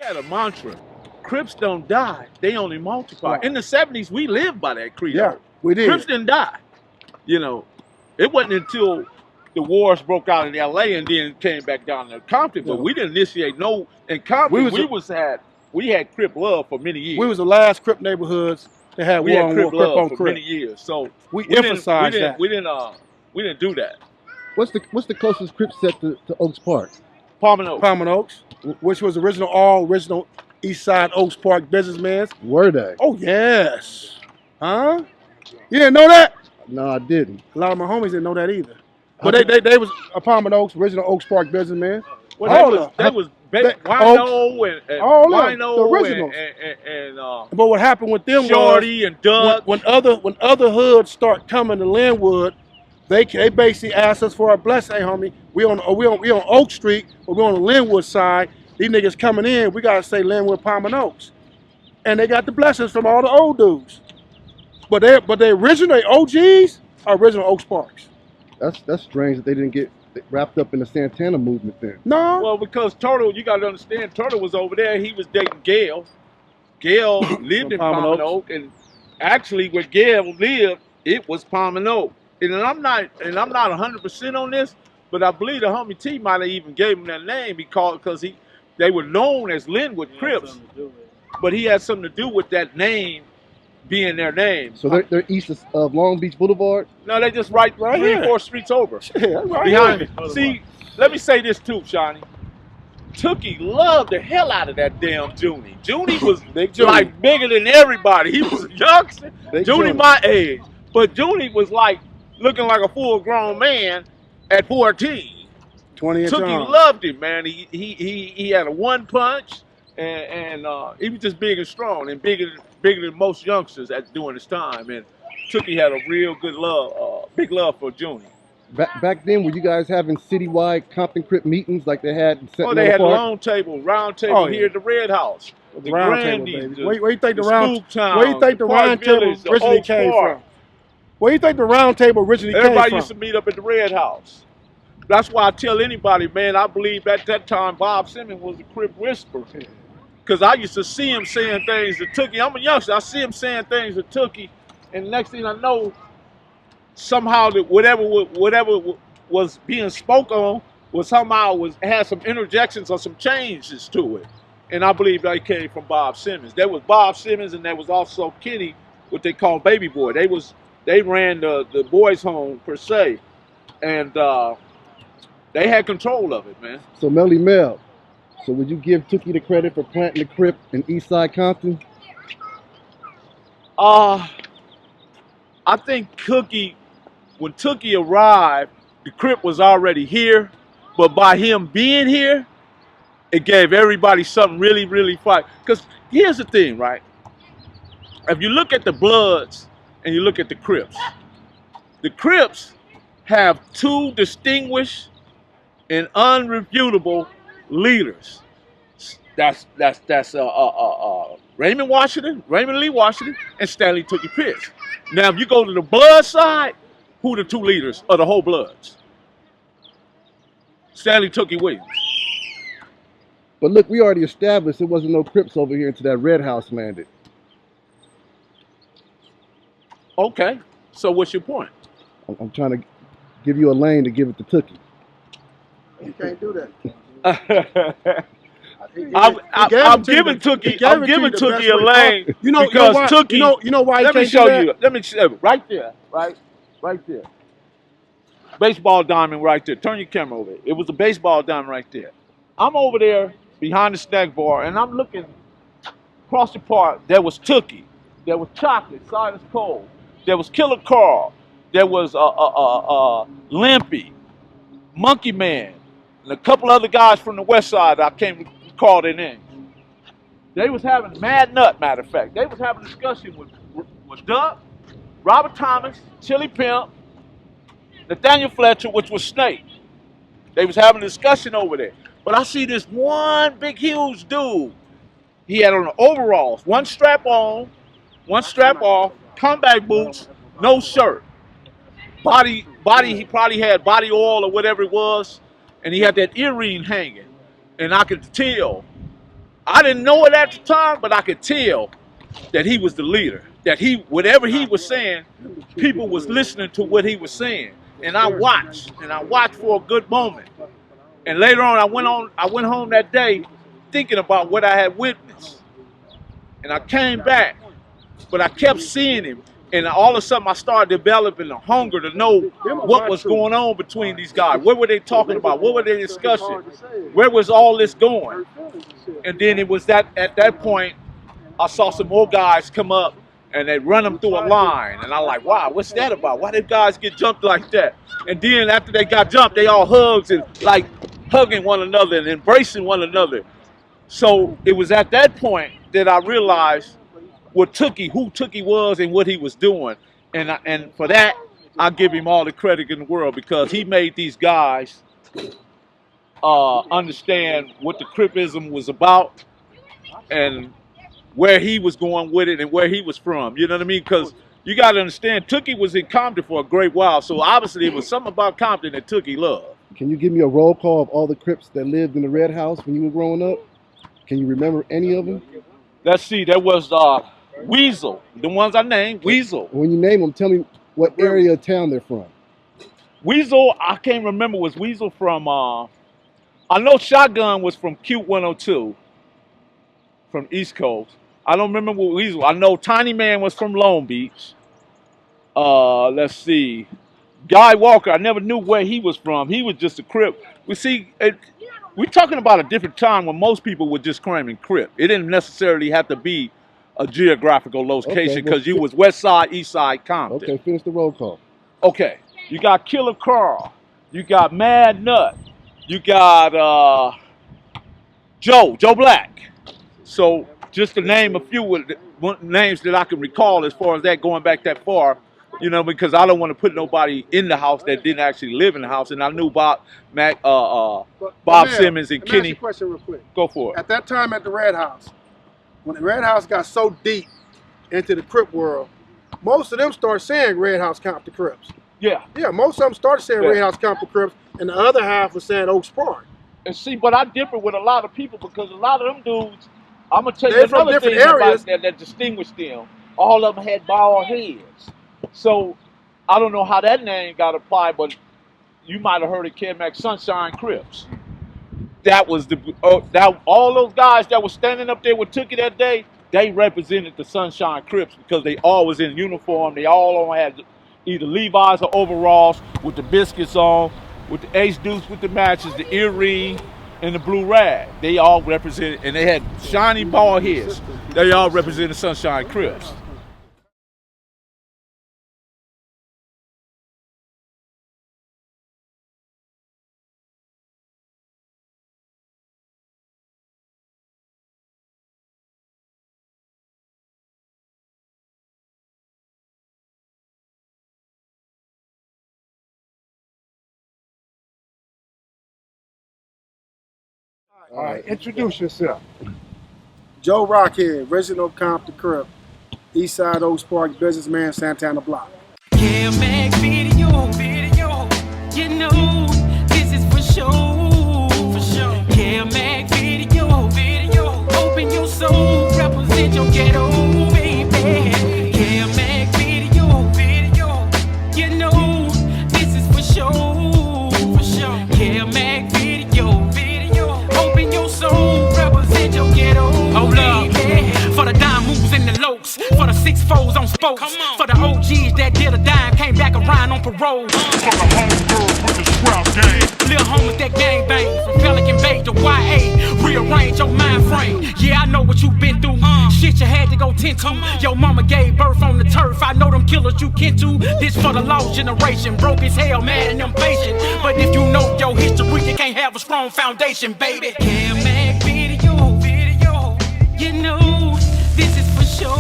had a mantra. Crips don't die, they only multiply. Right. In the 70s, we lived by that credo. Yeah, we did. Crips didn't die. You know, it wasn't until the wars broke out in LA and then came back down to Compton, but we didn't initiate no, in Compton, we had Crip love for many years. We was the last Crip neighborhoods that had war on war, Crip on for Crip. many years. So we emphasized that. We didn't do that. What's the closest Crip set to Oaks Park? Palm Oaks, which was original East Side Oaks Park Businessmen. Were they? Oh yes. Huh? You didn't know that? No, I didn't. A lot of my homies didn't know that either. But they was Palm Oaks, original Oaks Park Businessmen. Well, they was Wino and the originals. And but what happened with them Shorty and Doug. When other hoods start coming to Linwood, they basically asked us for our blessing. Hey, homie, we on Oak Street, but we on the Linwood side. These niggas coming in, we gotta say Linwood, Palm Oaks, and they got the blessings from all the old dudes. But they original OGs are original Oaks Parks. That's strange that they didn't get wrapped up in the Santana movement then. No. Well, because Turtle, you got to understand, Turtle was over there. He was dating Gail. Gail lived in Palm Oak, and actually, where Gail lived, it was Palm Oak. And I'm not 100% on this, but I believe the homie T might have even gave him that name because they were known as Linwood Crips, but he had something to do with that name being their name. So they're east of Long Beach Boulevard? No, they just right 3-4 streets over. Yeah, right behind me. See, let me say this too, Shawnee. Tookie loved the hell out of that damn Junie. Junie was like bigger than everybody. He was a youngster. Junie my age. But Junie was like looking like a full-grown man at 14. 20 Tookie loved him, man. He had a one punch, and he was just big and strong and bigger than most youngsters during his time. And Tookie had a real good love, big love for Junie. Back then, were you guys having citywide Compton Crip meetings like they had in Santana Park? Oh, they had round table here at the Red House. The round table, baby. Where you think the round table originally came from? Where you think the round table originally came from? Everybody used to meet up at the Red House. That's why I tell anybody, man, I believe at that time Bob Simmons was a Crip whisperer. Because I used to see him saying things to Tookie. I'm a youngster. I see him saying things to Tookie, and next thing I know, somehow that whatever was being spoken on had some interjections or some changes to it. And I believe they came from Bob Simmons. There was Bob Simmons, and there was also Kenny, what they call Baby Boy. They ran the boys' home per se, and they had control of it, man. So Melle, so would you give Tookie the credit for planting the Crip in Eastside Compton? I think when Tookie arrived, the Crip was already here, but by him being here, it gave everybody something really, really fight. Because here's the thing, right? If you look at the Bloods and you look at the Crips have two distinguished and unrefutable leaders. That's Raymond Lee Washington, and Stanley Tookie Williams. Now, if you go to the Blood side, who are the two leaders of the whole Bloods? Stanley Tookie Williams. But look, we already established there wasn't no Crips over here until that Red House landed. Okay, so what's your point? I'm trying to give you a lane to give it to Tookie. You can't do that. I'm giving Tookie a lane because Tookie. You know why? Let me show you. Let me show you. Right there. Right there. Baseball diamond right there. Turn your camera over. It was a baseball diamond right there. I'm over there behind the snack bar, and I'm looking across the park. There was Tookie. There was Chocolate, Silas Cole. There was Killer Carl. There was Limpy, Monkey Man, and a couple other guys from the West Side. I can't recall their names. They was having Mad Nut, matter of fact. They was having a discussion with Duck, Robert Thomas, Chili Pimp, Nathaniel Fletcher, which was Snake. They was having a discussion over there. But I see this one big, huge dude. He had on the overalls, one strap on, one strap off, comeback boots, no shirt. Body, he probably had body oil or whatever it was, and he had that earring hanging. And I could tell I didn't know it at the time, but I could tell that he was the leader. That whatever he was saying, people was listening to what he was saying. And I watched for a good moment. And later on, I went home that day thinking about what I had witnessed. And I came back, but I kept seeing him. And all of a sudden, I started developing a hunger to know what was going on between these guys. What were they talking about? What were they discussing? Where was all this going? And then it was at that point, I saw some more guys come up and they run them through a line. And I'm like, wow, what's that about? Why did guys get jumped like that? And then after they got jumped, they all hugged and like hugging one another and embracing one another. So it was at that point that I realized who Tookie was and what he was doing. And for that, I give him all the credit in the world because he made these guys understand what the Cripism was about and where he was going with it and where he was from. You know what I mean? Because you got to understand, Tookie was in Compton for a great while, so obviously it was something about Compton that Tookie loved. Can you give me a roll call of all the Crips that lived in the Red House when you were growing up? Can you remember any of them? Let's see, there was Weasel, the ones I named, Weasel. When you name them, tell me what area of town they're from. Weasel, I can't remember, was Weasel from, I know Shotgun was from Cute 102, from East Coast. I don't remember what Weasel. I know Tiny Man was from Long Beach. Let's see. Guy Walker, I never knew where he was from. He was just a Crip. We're talking about a different time when most people were just claiming Crip. It didn't necessarily have to be a geographical location because you was West Side, East Side, Compton. Okay, finish the roll call. Okay, you got Killer Carl. You got Mad Nut. You got Joe Black. So just to name a few names that I can recall as far as that going back that far, you know, because I don't want to put nobody in the house that didn't actually live in the house. And I knew Bob Simmons and Kenny. Let me ask you a question real quick. Go for it. At that time at the Red House, when the Red House got so deep into the Crip world, most of them started saying Red House Compton Crips. Yeah. Yeah, most of them started saying Red House Compton Crips, and the other half was saying Oaks Park. And see, but I differ with a lot of people because a lot of them dudes, I'm going to tell you They're another thing about that distinguished them. All of them had bald heads. So I don't know how that name got applied, but you might have heard of Kev Sunshine Crips. That was all those guys that were standing up there with Tookie that day, they represented the Sunshine Crips because they all was in uniform. They all had either Levi's or overalls with the biscuits on, with the ace deuce with the matches, the earring, and the blue rag. They all represented, and they had shiny bald heads. They all represented Sunshine Crips. All right, introduce yourself. Joe Rockhead, original Compton Crip, East Side Oaks Park Businessman, Santana Blocc. Kevmacvideos, you know this is for sure. Kevmacvideos, open your soul, represent your ghetto, baby. Kevmacvideos, you know this is for sure. Kevmacvideos, open your soul, represent your ghetto, baby. For the dime moves and the lokes, for the 6-4s on spokes, for the OGs that did a dime, came back around on parole. For the homegirls with the scrap game, little homies that gang bang, from Pelican Bay to YA, rearrange your mind frame. Yeah, I know what you been through, shit you had to go tend to. Your mama gave birth on the turf, I know them killers you kin to. This for the lost generation, broke as hell, mad and impatient. But if you know your history, you can't have a strong foundation, baby. Kevmacvideos, you know this is for sure.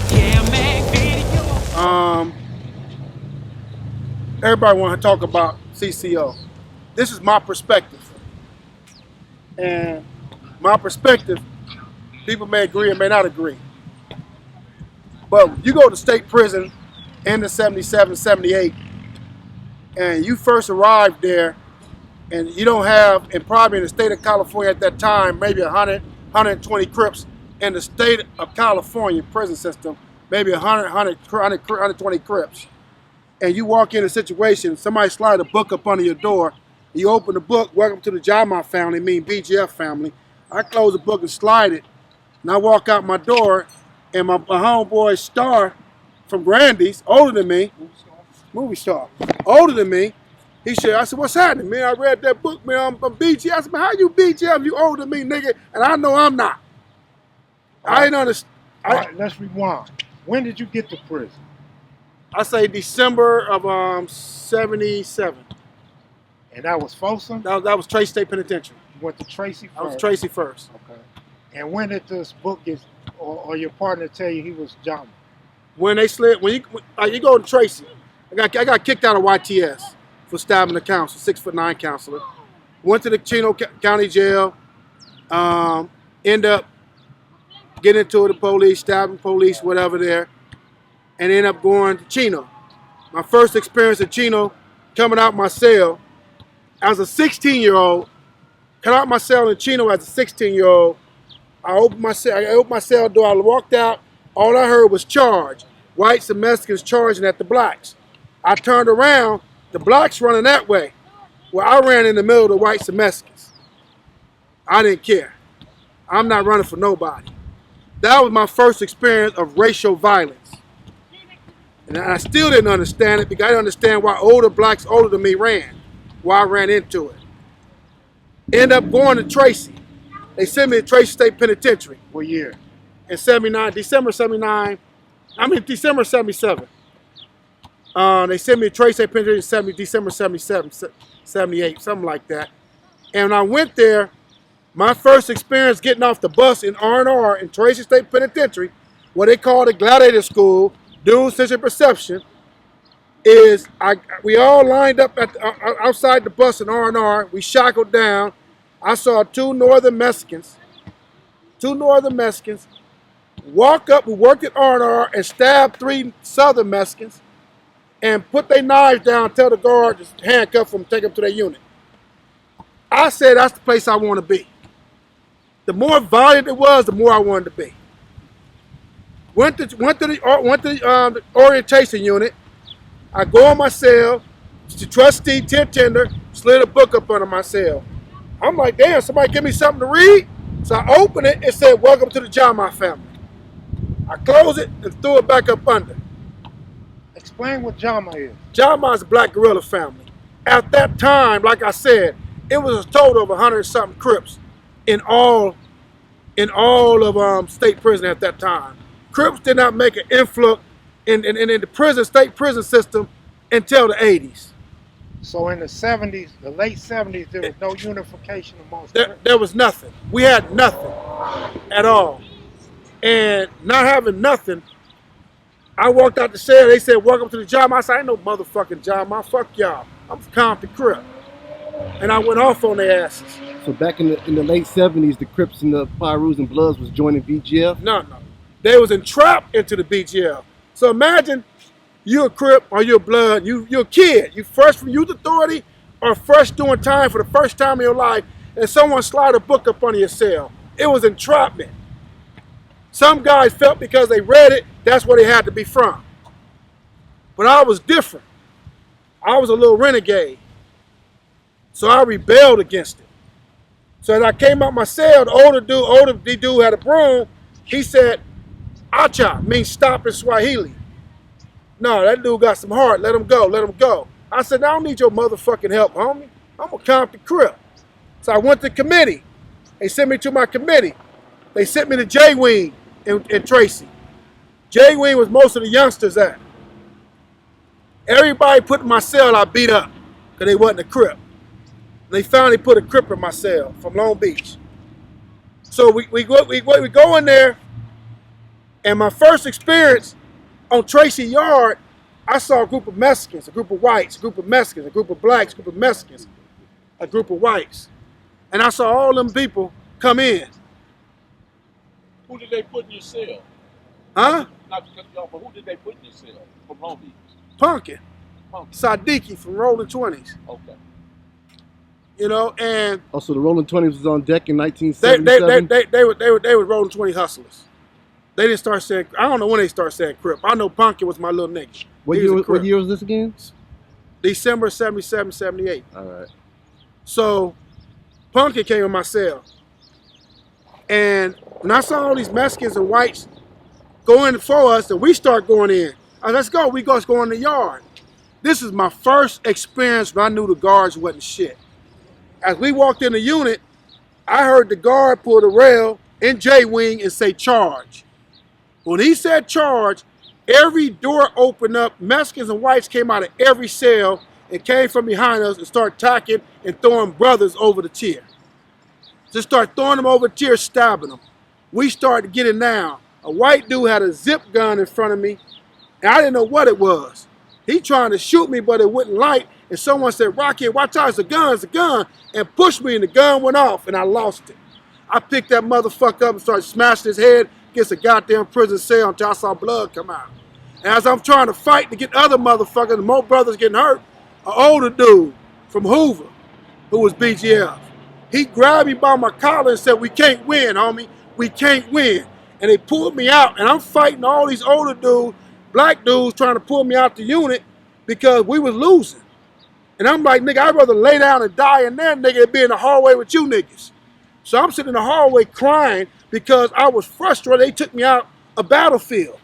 Kevmacvideos. Everybody want to talk about CCO. This is my perspective. And my perspective, people may agree or may not agree. But you go to state prison in the 77, 78, and you first arrived there and you don't have, and probably in the state of California at that time, maybe 100, 120 Crips in the state of California prison system, maybe 120 Crips. And you walk in a situation, somebody slide a book up under your door, you open the book, welcome to the Jamma family, mean BGF family. I close the book and slide it, and I walk out my door, and my homeboy Star from Grandy's, older than me, movie star, older than me, he said, I said, what's happening, man? I read that book, man, I'm BGF. I said, man, how you BGF? You older than me, nigga, and I know I'm not. I didn't understand. All right, let's rewind. When did you get to prison? I say December of 77. And that was Folsom? That was Tracy State Penitentiary. You went to Tracy first? I was Tracy first. Okay. And when did this book get, or your partner tell you he was Jamma? When they slid, when you go to Tracy, I got kicked out of YTS for stabbing the counselor, 6'9" counselor. Went to the Chino County Jail. End up getting into the police, stabbing police, whatever there, and end up going to Chino. My first experience at Chino, coming out my cell, as a 16-year-old, cut out my cell in Chino as a 16-year-old. I opened my cell door. I walked out. All I heard was charge. Whites and Mexicans charging at the blacks. I turned around. The blacks running that way. Well, I ran in the middle of the whites and Mexicans. I didn't care. I'm not running for nobody. That was my first experience of racial violence. And I still didn't understand it because I didn't understand why older blacks older than me ran. Why I ran into it. End up going to Tracy. They sent me to Tracy State Penitentiary. What year? In 79, December 79, December 77. They sent me to Tracy State Penitentiary in December 77, 78, something like that. And when I went there, my first experience getting off the bus in R&R in Tracy State Penitentiary, what they call the Gladiator School, dual sensory perception, is we all lined up outside the bus in R&R. We shackled down. I saw two northern Mexicans walk up who worked at R&R and stab 3 southern Mexicans and put their knives down, tell the guard to handcuff them, take them to their unit. I said that's the place I want to be. The more violent it was, the more I wanted to be. Went to the orientation unit. I go in my cell, the trustee, tent tender, slid a book up under my cell. I'm like, damn, somebody give me something to read? So I opened it, it said, welcome to the Jamma family. I closed it and threw it back up under. Explain what Jamma is. Jamma is a black guerrilla family. At that time, like I said, it was a total of 100-something Crips in all of state prison at that time. Crips did not make an influx in the state prison system until the 80s. So in the 70s, the late 70s, there was no unification amongst Crips? There was nothing. We had nothing at all. And not having nothing, I walked out the cell. They said, welcome to the Jamma. I said, I ain't no motherfucking Jamma. Fuck y'all. I'm from Compton Crip. And I went off on their asses. So back in the late 70s, the Crips and the Pyrus and Bloods was joining BGF? No. They was entrapped into the BGF. So imagine you're a Crip or you're a Blood, you're a kid. You fresh from youth authority or fresh doing time for the first time in your life, and someone slide a book up under your cell. It was entrapment. Some guys felt because they read it, that's where they had to be from. But I was different. I was a little renegade. So I rebelled against it. So as I came out my cell, the older dude had a broom. He said, "Acha" means stop in Swahili. No, that dude got some heart. Let him go. I said, I don't need your motherfucking help, homie. I'm a Compton Crip. So I went to committee. They sent me to my committee. They sent me to J-Wing in Tracy. J-Wing was most of the youngsters at. Everybody put in my cell I beat up because they wasn't a Crip. They finally put a Crip in my cell from Long Beach. So we go in there, and my first experience on Tracy Yard, I saw a group of Mexicans, a group of whites, a group of Mexicans, a group of blacks, a group of Mexicans, a group of whites. And I saw all them people come in. Who did they put in your cell? Huh? Not to cut you off, but who did they put in your cell from Long Beach? Punkin. Sadiki from Rolling 20s. Okay. You know, and Also, the Rolling 20s was on deck in they 1977. were rolling 20 hustlers. They didn't start saying, I don't know when they started saying Crip. I know Punkin was my little nigga. What year was this again? December 77, 78. All right. So Punkin came in my cell. And when I saw all these Mexicans and whites going for us, and we start going in. Let's go. We go in the yard. This is my first experience when I knew the guards wasn't shit. As we walked in the unit, I heard the guard pull the rail in J-Wing and say charge. When he said charge, every door opened up. Mexicans and whites came out of every cell and came from behind us and started attacking and throwing brothers over the tier. Just start throwing them over the tier, stabbing them. We started getting down. A white dude had a zip gun in front of me, and I didn't know what it was. He trying to shoot me, but it wouldn't light. And someone said, Rocky, watch out, it's a gun, and pushed me, and the gun went off, and I lost it. I picked that motherfucker up and started smashing his head against a goddamn prison cell until I saw blood come out. And as I'm trying to fight to get other motherfuckers, and more brothers getting hurt, an older dude from Hoover, who was BGF, he grabbed me by my collar and said, we can't win, homie. We can't win. And they pulled me out, and I'm fighting all these older dudes, black dudes trying to pull me out the unit because we was losing. And I'm like, nigga, I'd rather lay down and die in there, nigga, than be in the hallway with you niggas. So I'm sitting in the hallway crying because I was frustrated. They took me out a battlefield.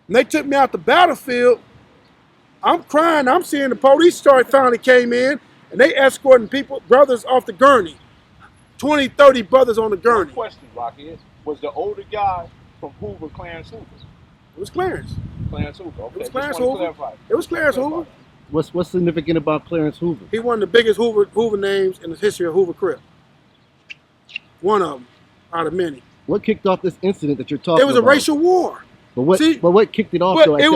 And they took me out the battlefield. I'm crying. I'm seeing the police finally came in, and they escorting people, brothers off the gurney. 20, 30 brothers on the gurney. One question, Rocky, was the older guy from Hoover Clarence Hoover? It was Clarence. Clarence Hoover, okay. It was Clarence Hoover. It was Clarence Hoover. What's significant about Clarence Hoover? He one of the biggest Hoover names in the history of Hoover Crip. One of them, out of many. What kicked off this incident that you're talking about? It was a racial war. But what kicked it off? But it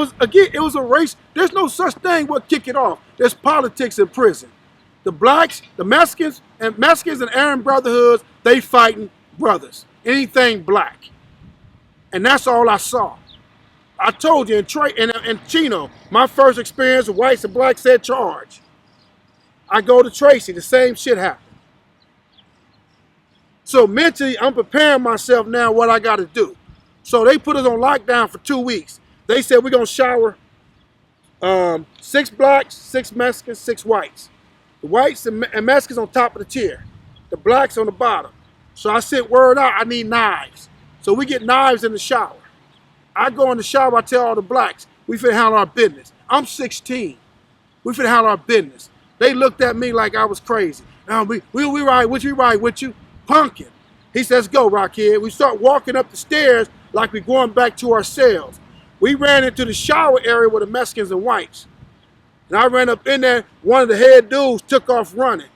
was a race. There's no such thing what kick it off. There's politics in prison. The blacks, the Mexicans and Aryan Brotherhoods, they fighting brothers. Anything black. And that's all I saw. I told you, in Chino, my first experience with whites and blacks said charge. I go to Tracy, the same shit happened. So mentally, I'm preparing myself now what I got to do. So they put us on lockdown for 2 weeks. They said we're going to shower 6 blacks, 6 Mexicans, 6 whites. The whites and Mexicans on top of the tier. The blacks on the bottom. So I sent word out, I need knives. So we get knives in the shower. I go in the shower, I tell all the blacks, we finna handle our business. I'm 16. We finna handle our business. They looked at me like I was crazy. Now we ride with you, Punkin. He says, go, Rockhead. We start walking up the stairs like we're going back to our cells. We ran into the shower area with the Mexicans and whites. And I ran up in there, one of the head dudes took off running.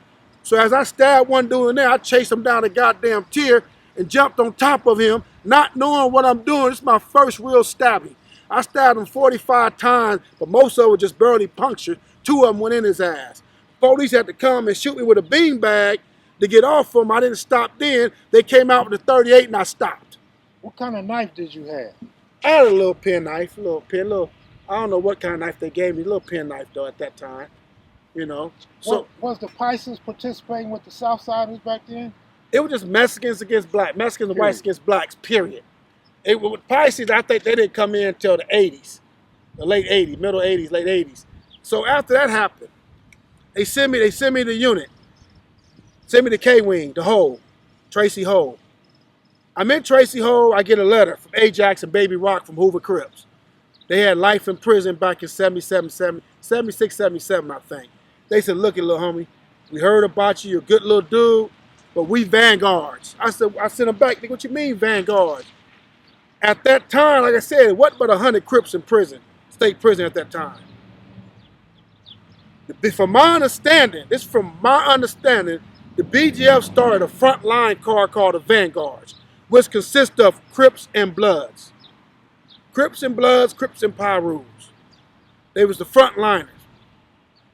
So as I stabbed one dude in there, I chased him down the goddamn tier and jumped on top of him, not knowing what I'm doing. This is my first real stabbing. I stabbed him 45 times, but most of it was just barely punctured. 2 of them went in his ass. Police had to come and shoot me with a beanbag to get off of them. I didn't stop then. They came out with a 38 and I stopped. What kind of knife did you have? I had a little pen knife, I don't know what kind of knife they gave me, a little pen knife though at that time, you know. So was the Pisces participating with the Southsiders back then? it was just Mexicans against blacks, Mexicans and whites against blacks, period. With Pisces, I think they didn't come in until the 80s, the late 80s, middle 80s, late 80s. So after that happened, they send me the unit, send me the K-Wing, the Hole, Tracy Hole. I'm in Tracy Hole, I get a letter from Ajax and Baby Rock from Hoover Crips. They had life in prison back in 76, 77, I think. They said, look, little homie, we heard about you, you're a good little dude, but we Vanguards. I sent them back, what you mean Vanguards? At that time, like I said, what but 100 Crips in prison, state prison at that time. From my understanding, the BGF started a frontline car called the Vanguards, which consists of Crips and Bloods. Crips and Bloods, Crips and Pyrus. They was the frontliners.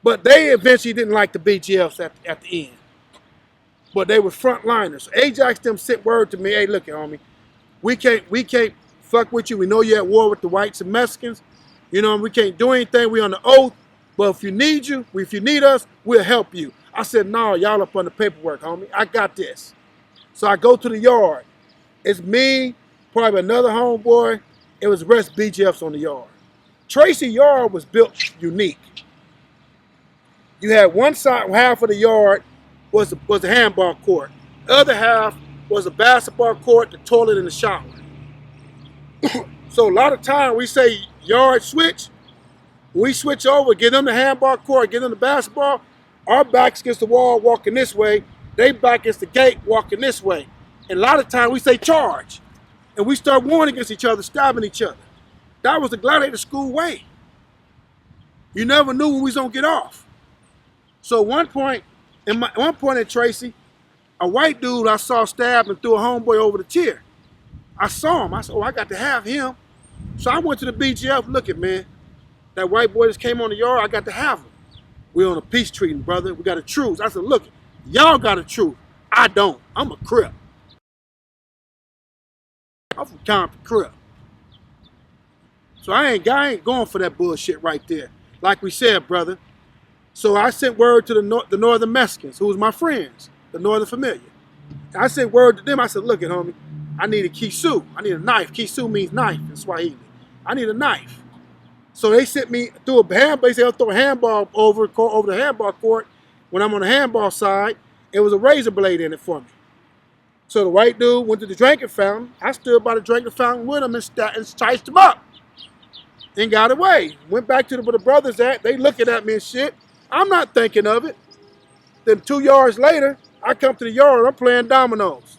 But they eventually didn't like the BGFs at the end. But they were frontliners. Ajax them sent word to me, hey, look, homie, we can't fuck with you. We know you're at war with the whites and Mexicans. You know, we can't do anything. We on the oath. But if you need us, we'll help you. I said, no, y'all up on the paperwork, homie. I got this. So I go to the yard. It's me, probably another homeboy. It was the rest BGFs on the yard. Tracy yard was built unique. You had one side, half of the yard was the handball court. The other half was a basketball court, the toilet, and the shower. So a lot of time we say yard switch. We switch over, get them the handball court, get them the basketball. Our backs against the wall walking this way. They back against the gate walking this way. And a lot of time we say charge. And we start warning against each other, stabbing each other. That was the gladiator school way. You never knew when we was gonna get off. So one point in Tracy, a white dude I saw stabbed and threw a homeboy over the chair. I saw him. I said, oh, I got to have him. So I went to the BGF, look at man, that white boy just came on the yard, I got to have him. We on a peace treaty, brother. We got a truce. I said, look, y'all got a truce. I don't. I'm a Crip. I'm from Compton Crip. So I ain't going for that bullshit right there. Like we said, brother. So I sent word to the Northern Mexicans, who was my friends, the Nuestra Familia. I sent word to them. I said, look it, homie, I need a kisu. I need a knife. Kisu means knife in Swahili. I need a knife. So they sent me through a handball. They said, I'll throw a handball over the handball court. When I'm on the handball side, it was a razor blade in it for me. So the white dude went to the drinking fountain. I stood by the drinking fountain with him and chiced him up. And got away. Went back to where the brothers at. They looking at me and shit. I'm not thinking of it. Then 2 yards later, I come to the yard and I'm playing dominoes.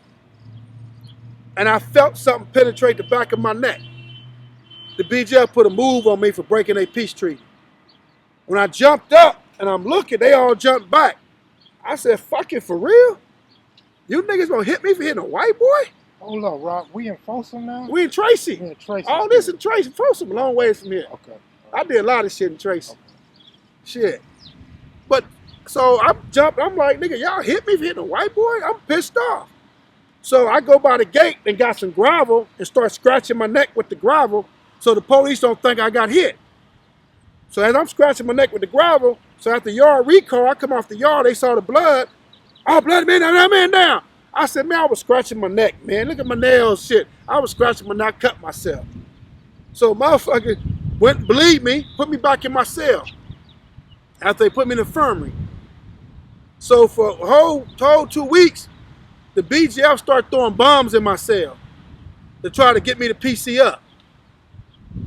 And I felt something penetrate the back of my neck. The BGF put a move on me for breaking a peace treaty. When I jumped up and I'm looking, they all jumped back. I said, fucking for real? You niggas gonna hit me for hitting a white boy? Hold up, Rob. We in Folsom now? We in Tracy. We in Tracy. All this in Tracy. Folsom, a long ways from here. Okay. I did a lot of shit in Tracy. Okay. Shit. But, so I jumped, I'm like, nigga, y'all hit me for hitting a white boy? I'm pissed off. So I go by the gate and got some gravel and start scratching my neck with the gravel so the police don't think I got hit. So as I'm scratching my neck with the gravel, so after yard recall, I come off the yard, they saw the blood. Oh, blood, man down. I said, man, I was scratching my neck, man. Look at my nails, shit. I was scratching my neck, cut myself. So motherfucker went, believe me, put me back in my cell after they put me in the infirmary. So for a whole 2 weeks, the BGF started throwing bombs in my cell to try to get me to PC up.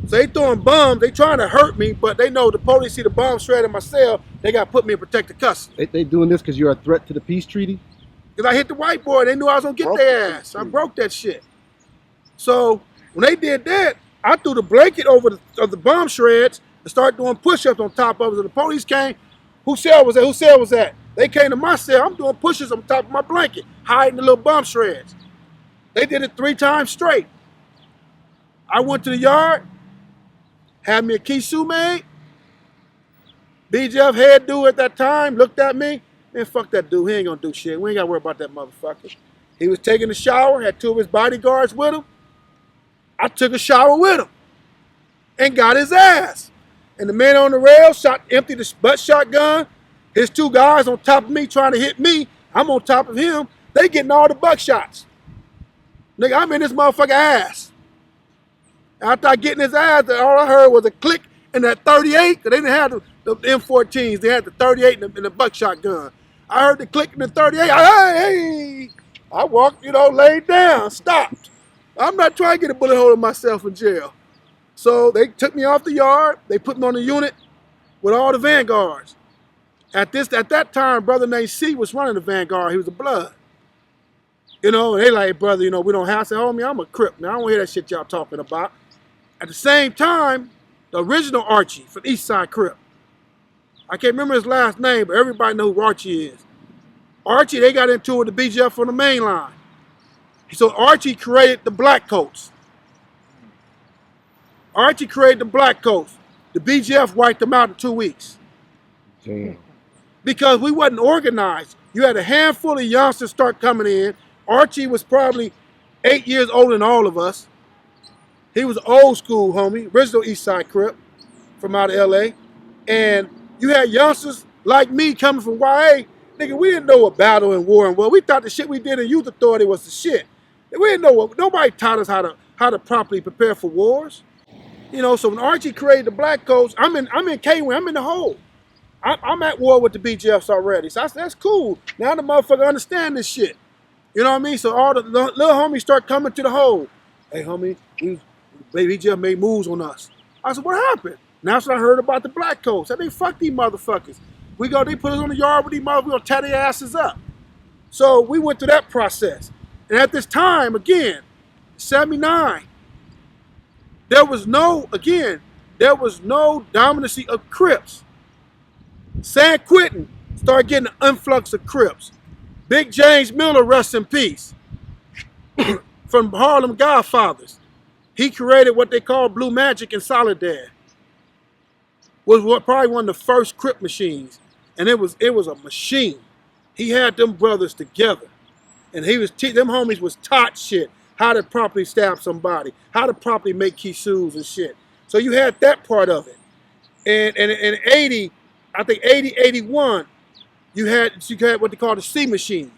So they throwing bombs, they trying to hurt me, but they know the police see the bomb shred in my cell, they got to put me in protective custody. They doing this because you're a threat to the peace treaty? Because I hit the white boy, they knew I was going to get their ass. I broke that shit. So when they did that, I threw the blanket over the bomb shreds and started doing push-ups on top of it. So the police came, whose cell was that? Whose cell was that? They came to my cell, I'm doing push-ups on top of my blanket, hiding the little bomb shreds. They did it 3 times straight. I went to the yard, had me a kisu made. BGF head dude at that time looked at me. Man, fuck that dude. He ain't gonna do shit. We ain't gotta worry about that motherfucker. He was taking a shower, had 2 of his bodyguards with him. I took a shower with him and got his ass. And the man on the rail emptied the butt shotgun. His 2 guys on top of me trying to hit me. I'm on top of him. They getting all the buckshots. Nigga, I'm in this motherfucker ass. After I get in his ass, all I heard was a click in that 38, because they didn't have the M14s. They had the 38 and the buckshot gun. I heard the click in the 38. Hey! I walked, laid down, stopped. I'm not trying to get a bullet hole in myself in jail. So they took me off the yard. They put me on the unit with all the Vanguards. At that time, brother named C was running the Vanguard. He was a blood. And they like, brother, we don't have to. Homie, I'm a Crip. Now, I don't hear that shit y'all talking about. At the same time, the original Archie from East Side Crip. I can't remember his last name, but everybody know who Archie is. Archie, they got into it with the BGF on the main line. So Archie created the black coats. Archie created the black coats. The BGF wiped them out in 2 weeks. Damn. Because we wasn't organized. You had a handful of youngsters start coming in. Archie was probably 8 years older than all of us. He was old school, homie, original East Side Crip from out of LA. And you had youngsters like me coming from YA Nigga, we didn't know what battle and war and war. We thought the shit we did in youth authority was the shit. We didn't know what, nobody taught us how to properly prepare for wars. You know, so when Archie created the Black Codes, I'm in K-Wing, I'm in the hole. I'm at war with the BGFs already. So that's cool. Now the motherfucker understand this shit. You know what I mean? So all the little homies start coming to the hole. Hey, homie, he just made moves on us. I said, what happened? And that's when I heard about the Black Codes. I said, they fuck these motherfuckers. They put us on the yard with these motherfuckers, we gonna tear their asses up. So we went through that process. And at this time, again, 79, there was no dominancy of Crips. San Quentin started getting an influx of Crips. Big James Miller, rest in peace, from Harlem Godfathers. He created what they call Blue Magic and Solidad. Was probably one of the first Crip machines, and it was a machine. He had them brothers together, and them homies was taught shit, how to properly stab somebody, how to properly make kissus and shit. So you had that part of it. And in 80, I think 80, 81, you had what they call the C machine.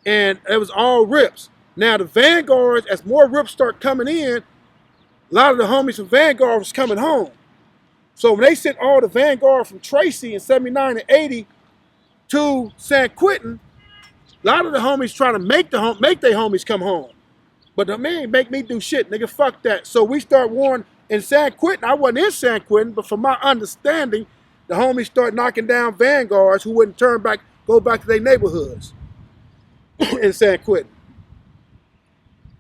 And it was all rips. Now the Vanguards, as more rips start coming in, a lot of the homies from Vanguard was coming home. So when they sent all the Vanguard from Tracy in 79 and 80 to San Quentin, a lot of the homies trying to make their homies come home. But the man make me do shit, nigga, fuck that. So we start warring in San Quentin. I wasn't in San Quentin, but from my understanding, the homies start knocking down Vanguards who wouldn't go back to their neighborhoods in San Quentin.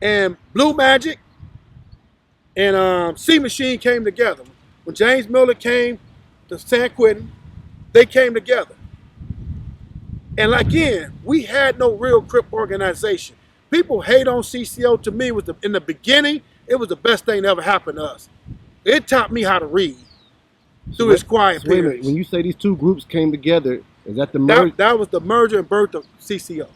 And Blue Magic and C Machine came together. When James Miller came to San Quentin, they came together. And again, we had no real Crip organization. People hate on CCO. To me, in the beginning, it was the best thing that ever happened to us. It taught me how to read through its quiet periods. When you say these two groups came together, is that the merge? That was the merger and birth of CCO.